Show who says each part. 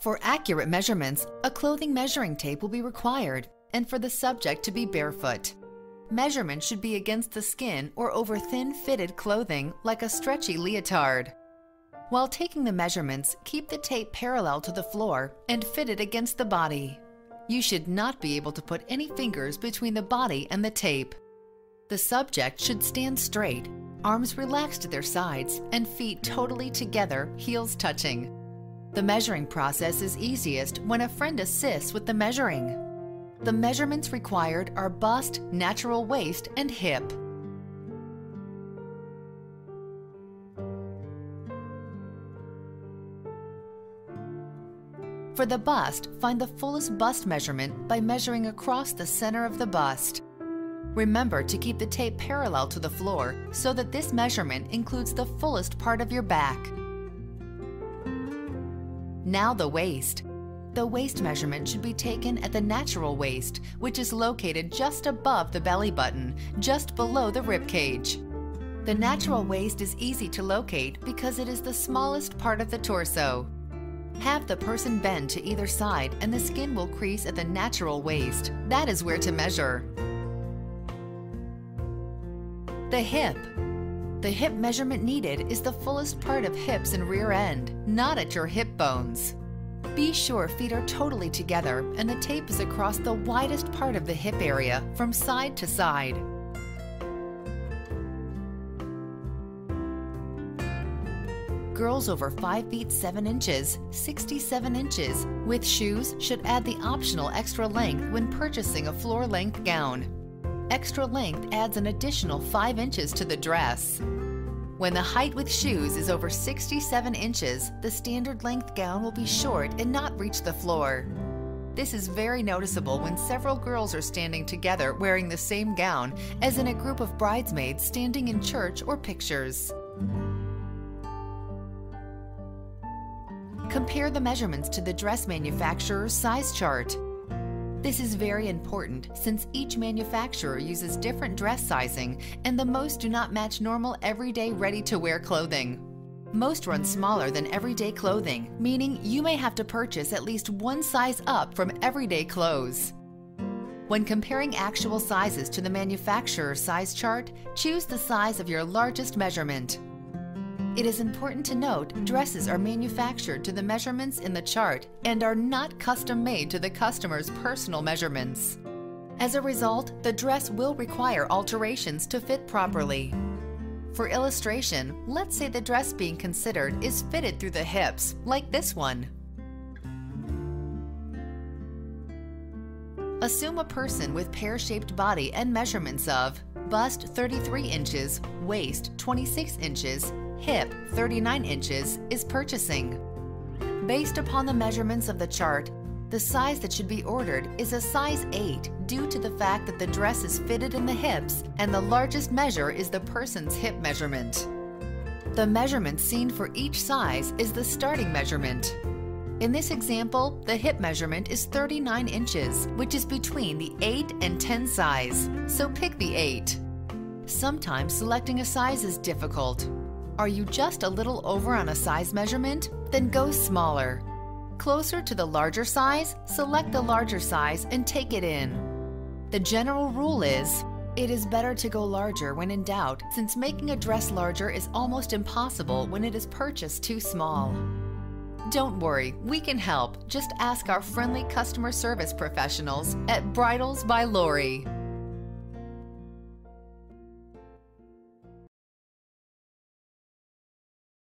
Speaker 1: For accurate measurements, a clothing measuring tape will be required, and for the subject to be barefoot. Measurement should be against the skin or over thin fitted clothing like a stretchy leotard. While taking the measurements, keep the tape parallel to the floor and fit it against the body. You should not be able to put any fingers between the body and the tape. The subject should stand straight, arms relaxed to their sides, and feet totally together, heels touching. The measuring process is easiest when a friend assists with the measuring. The measurements required are bust, natural waist, and hip. For the bust, find the fullest bust measurement by measuring across the center of the bust. Remember to keep the tape parallel to the floor so that this measurement includes the fullest part of your back. Now the waist. The waist measurement should be taken at the natural waist, which is located just above the belly button, just below the rib cage. The natural waist is easy to locate because it is the smallest part of the torso. Have the person bend to either side and the skin will crease at the natural waist. That is where to measure. The hip. The hip measurement needed is the fullest part of hips and rear end, not at your hip bones. Be sure feet are totally together and the tape is across the widest part of the hip area from side to side. Girls over 5 feet 7 inches, 67 inches, with shoes should add the optional extra length when purchasing a floor-length gown. Extra length adds an additional 5 inches to the dress. When the height with shoes is over 67 inches, the standard length gown will be short and not reach the floor. This is very noticeable when several girls are standing together wearing the same gown as in a group of bridesmaids standing in church or pictures. Compare the measurements to the dress manufacturer's size chart. This is very important since each manufacturer uses different dress sizing and the most do not match normal everyday ready-to-wear clothing. Most run smaller than everyday clothing, meaning you may have to purchase at least one size up from everyday clothes. When comparing actual sizes to the manufacturer's size chart, choose the size of your largest measurement. It is important to note dresses are manufactured to the measurements in the chart and are not custom made to the customer's personal measurements. As a result, the dress will require alterations to fit properly. For illustration, let's say the dress being considered is fitted through the hips, like this one. Assume a person with pear-shaped body and measurements of bust 33 inches, waist 26 inches, hip 39 inches is purchasing. Based upon the measurements of the chart, the size that should be ordered is a size 8 due to the fact that the dress is fitted in the hips and the largest measure is the person's hip measurement. The measurement seen for each size is the starting measurement. In this example, the hip measurement is 39 inches, which is between the 8 and 10 size, so pick the 8. Sometimes selecting a size is difficult. Are you just a little over on a size measurement? Then go smaller. Closer to the larger size, select the larger size and take it in. The general rule is, it is better to go larger when in doubt, since making a dress larger is almost impossible when it is purchased too small. Don't worry, we can help. Just ask our friendly customer service professionals at Bridals by Lori.